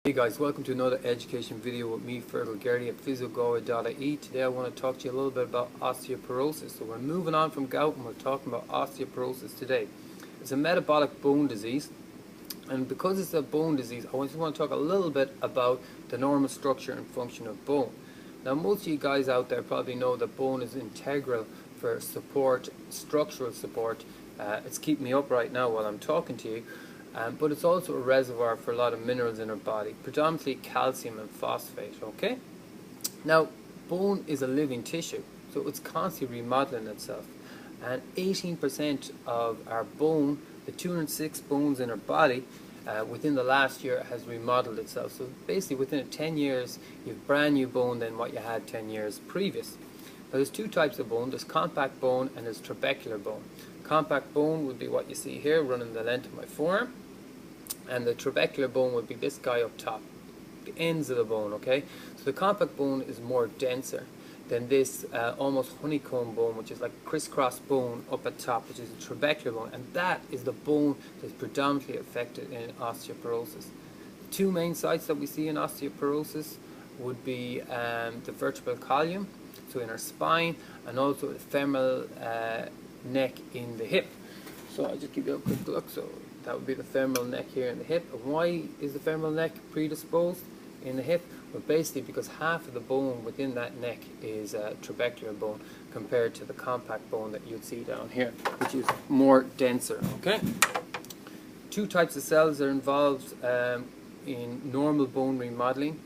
Hey guys, welcome to another education video with me, Fergal Gertie at physiogoa.ie. Today I want to talk to you a little bit about osteoporosis. So we're moving on from gout and we're talking about osteoporosis today. It's a metabolic bone disease, and because it's a bone disease, I just want to talk a little bit about the normal structure and function of bone. Now most of you guys out there probably know that bone is integral for support, structural support. It's keeping me up right now while I'm talking to you. But it's also a reservoir for a lot of minerals in our body, predominantly calcium and phosphate, okay? Now, bone is a living tissue, so it's constantly remodeling itself. And 18% of our bone, the 206 bones in our body, within the last year has remodeled itself. So basically within 10 years, you have brand new bone than what you had 10 years previous. Now there's two types of bone. There's compact bone and there's trabecular bone. Compact bone would be what you see here running the length of my forearm, and the trabecular bone would be this guy up top, the ends of the bone, okay? So the compact bone is more denser than this almost honeycomb bone, which is like crisscross bone up at top, which is a trabecular bone, and that is the bone that's predominantly affected in osteoporosis. The two main sites that we see in osteoporosis would be the vertebral column, so in our spine, and also the femoral neck in the hip. So I'll just give you a quick look. So that would be the femoral neck here in the hip. And why is the femoral neck predisposed in the hip? Well, basically because half of the bone within that neck is trabecular bone compared to the compact bone that you'd see down here, which is more denser, okay? Two types of cells are involved in normal bone remodeling: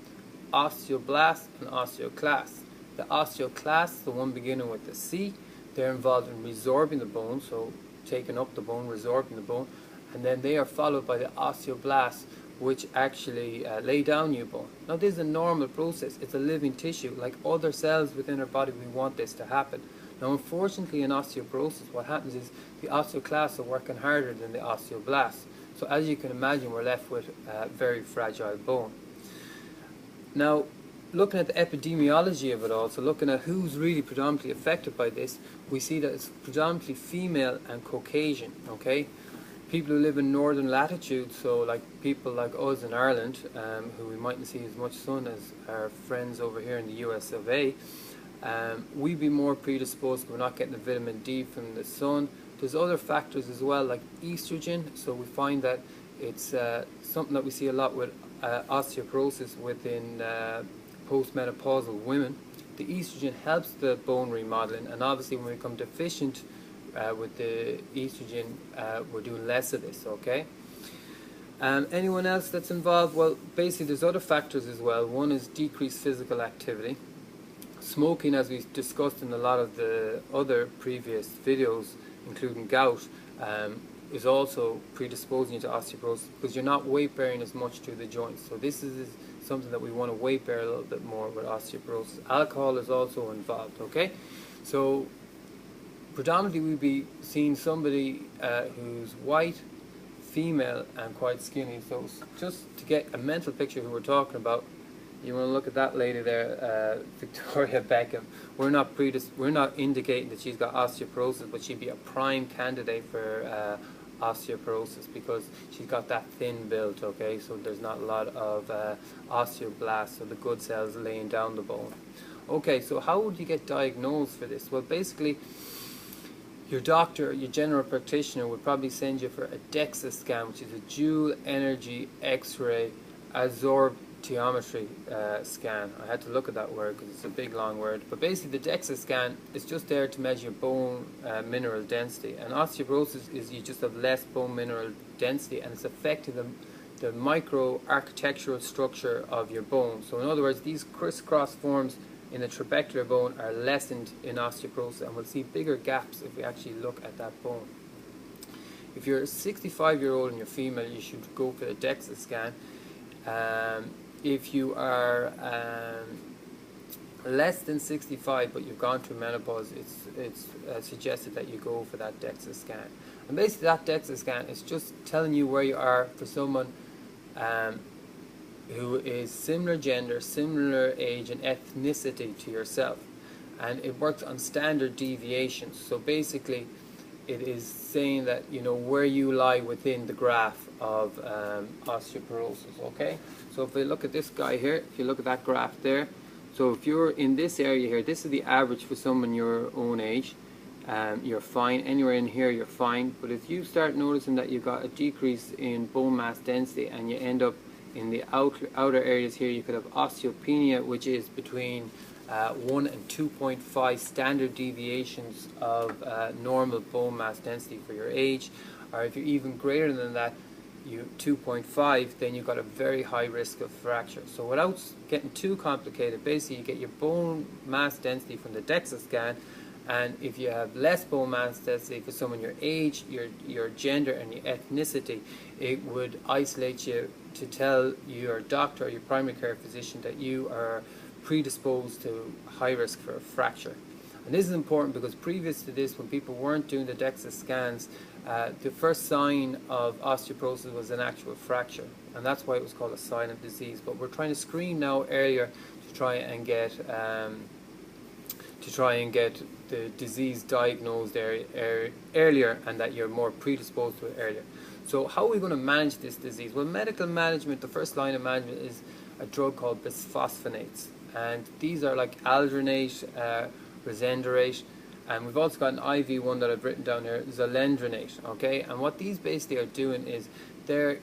osteoblasts and osteoclasts. The osteoclasts, the one beginning with the C, they're involved in resorbing the bone, so taking up the bone, resorbing the bone, and then they are followed by the osteoblasts, which actually lay down new bone. Now this is a normal process. It's a living tissue. Like other cells within our body, we want this to happen. Now unfortunately in osteoporosis, what happens is the osteoclasts are working harder than the osteoblasts. So as you can imagine, we're left with very fragile bone. Now, looking at the epidemiology of it all, so looking at who's really predominantly affected by this, we see that it's predominantly female and Caucasian, okay? People who live in northern latitudes, so like people like us in Ireland, who we mightn't see as much sun as our friends over here in the US of A, we'd be more predisposed. We're not getting the vitamin D from the sun. There's other factors as well, like estrogen, so we find that it's something that we see a lot with osteoporosis within postmenopausal women. The estrogen helps the bone remodeling, and obviously when we become deficient with the estrogen, we're doing less of this, okay? Anyone else that's involved? Well, basically there's other factors as well. One is decreased physical activity. Smoking, as we discussed in a lot of the other previous videos, including gout, is also predisposing you to osteoporosis because you're not weight bearing as much through the joints. So this is something that we want to weight bear a little bit more with osteoporosis. Alcohol is also involved, okay? So predominantly we'd be seeing somebody who's white, female, and quite skinny. So just to get a mental picture of who we're talking about, you want to look at that lady there, Victoria Beckham. We're not indicating that she's got osteoporosis, but she'd be a prime candidate for osteoporosis because she's got that thin build, okay? So there's not a lot of osteoblasts, so the good cells laying down the bone. Okay, so how would you get diagnosed for this? Well, basically, your doctor, your general practitioner, would probably send you for a DEXA scan, which is a dual energy X-ray absorptiometry scan. I had to look at that word because it's a big long word. But basically the DEXA scan is just there to measure bone mineral density. And osteoporosis is you just have less bone mineral density, and it's affecting the micro-architectural structure of your bone. So in other words, these crisscross forms in the trabecular bone are lessened in osteoporosis, and we'll see bigger gaps if we actually look at that bone. If you're a 65-year-old and you're female, you should go for the DEXA scan. If you are less than 65 but you've gone through menopause, it's suggested that you go for that DEXA scan. And basically that DEXA scan is just telling you where you are for someone who is similar gender, similar age and ethnicity to yourself. And it works on standard deviations. So basically it is saying that, you know, where you lie within the graph of osteoporosis. Okay, so if we look at this guy here, if you look at that graph there, so if you're in this area here, this is the average for someone your own age. You're fine. Anywhere in here you're fine, but if you start noticing that you've got a decrease in bone mass density and you end up in the outer areas here, you could have osteopenia, which is between 1 and 2.5 standard deviations of normal bone mass density for your age, or if you're even greater than that, 2.5, then you've got a very high risk of fracture. So without getting too complicated, basically you get your bone mass density from the DEXA scan, and if you have less bone mass density for someone your age, your gender and your ethnicity, it would isolate you to tell your doctor or your primary care physician that you are predisposed to high risk for a fracture. And this is important because previous to this, when people weren't doing the DEXA scans, the first sign of osteoporosis was an actual fracture, and that's why it was called a silent disease. But we're trying to screen now earlier to try and get the disease diagnosed earlier, and that you're more predisposed to it earlier. So how are we going to manage this disease? Well, medical management, the first line of management is a drug called bisphosphonates, and these are like aldronate, rosendirate, and we've also got an IV one that I've written down here, zolendronate. Okay, and what these basically are doing is they're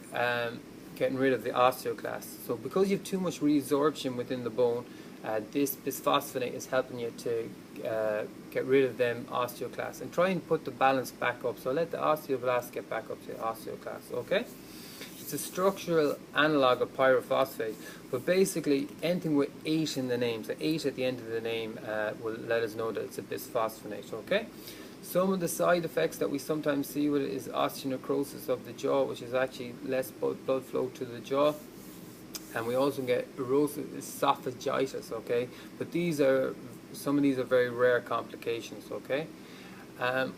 getting rid of the osteoclasts. So because you have too much resorption within the bone, this bisphosphonate is helping you to get rid of them osteoclasts and try and put the balance back up. So let the osteoblasts get back up to the osteoclasts. Okay, it's a structural analog of pyrophosphate, but basically anything with 8 in the name, so 8 at the end of the name, will let us know that it's a bisphosphonate. Okay, some of the side effects that we sometimes see with it is osteonecrosis of the jaw, which is actually less blood flow to the jaw. And we also get erosive esophagitis, okay? But some of these are very rare complications, okay?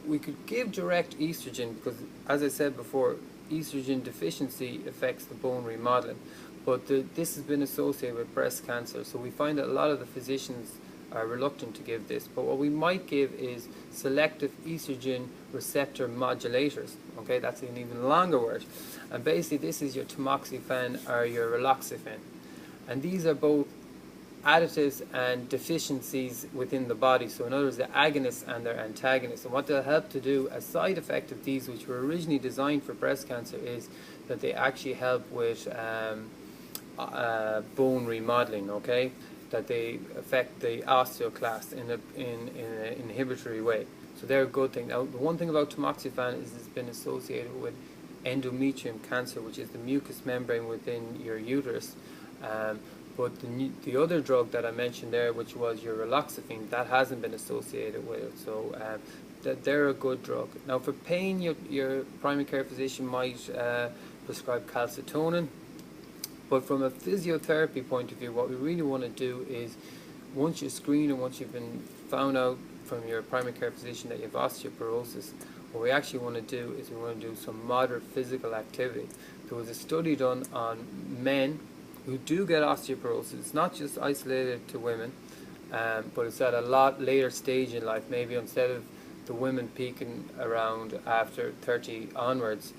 We could give direct estrogen because, as I said before, estrogen deficiency affects the bone remodeling. But this has been associated with breast cancer, so we find that a lot of the physicians are reluctant to give this. But what we might give is selective estrogen receptor modulators. Okay, that's an even longer word. And basically this is your tamoxifen or your raloxifene. And these are both additives and deficiencies within the body. So in other words, they're agonists and they're antagonists. And what they'll help to do, a side effect of these, which were originally designed for breast cancer, is that they actually help with bone remodeling, okay? That they affect the osteoclast in an inhibitory way. So they're a good thing. Now, the one thing about tamoxifen is it's been associated with endometrium cancer, which is the mucous membrane within your uterus. But the other drug that I mentioned there, which was your raloxifene, that hasn't been associated with it. So they're a good drug. Now, for pain, your primary care physician might prescribe calcitonin. But from a physiotherapy point of view, what we really want to do is, once you screen and once you've been found out from your primary care physician that you have osteoporosis, what we actually want to do is we want to do some moderate physical activity. There was a study done on men who do get osteoporosis. It's not just isolated to women, but it's at a lot later stage in life. Maybe instead of the women peaking around after 30 onwards,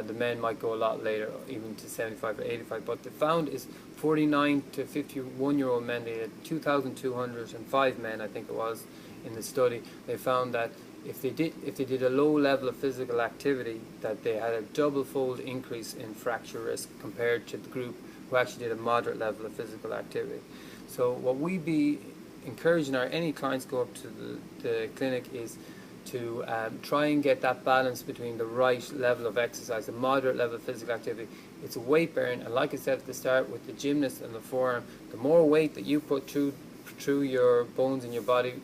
the men might go a lot later, even to 75 or 85. But they found is 49 to 51-year-old men. They had 2,205 men, I think it was, in the study. They found that if they did a low level of physical activity, that they had a double-fold increase in fracture risk compared to the group who actually did a moderate level of physical activity. So what we be encouraging any clients go up to the clinic is to try and get that balance between the right level of exercise, a moderate level of physical activity. It's a weight bearing, and like I said at the start with the gymnast and the forearm, the more weight that you put through your bones in your body,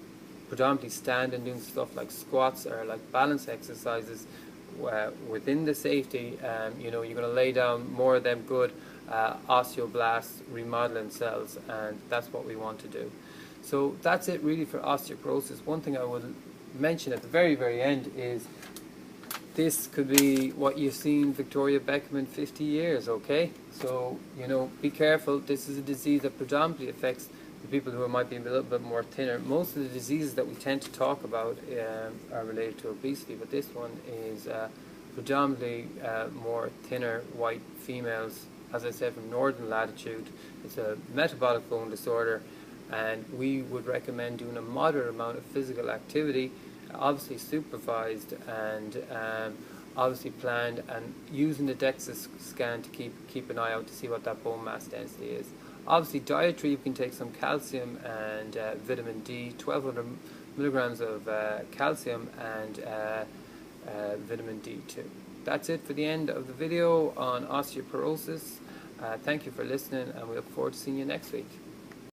predominantly standing, doing stuff like squats or like balance exercises, within the safety, you're going to lay down more of them good osteoblast remodeling cells, and that's what we want to do. So that's it really for osteoporosis. One thing I would mention at the very, very end is this could be what you've seen Victoria Beckham in 50 years, okay? So, be careful. This is a disease that predominantly affects the people who might be a little bit more thinner. Most of the diseases that we tend to talk about are related to obesity, but this one is predominantly more thinner white females, as I said, from northern latitude. It's a metabolic bone disorder, and we would recommend doing a moderate amount of physical activity, obviously supervised and obviously planned, and using the DEXA scan to keep an eye out to see what that bone mass density is. Obviously dietary, you can take some calcium and vitamin D, 1200 milligrams of calcium and vitamin D2. That's it for the end of the video on osteoporosis. Thank you for listening, and we look forward to seeing you next week.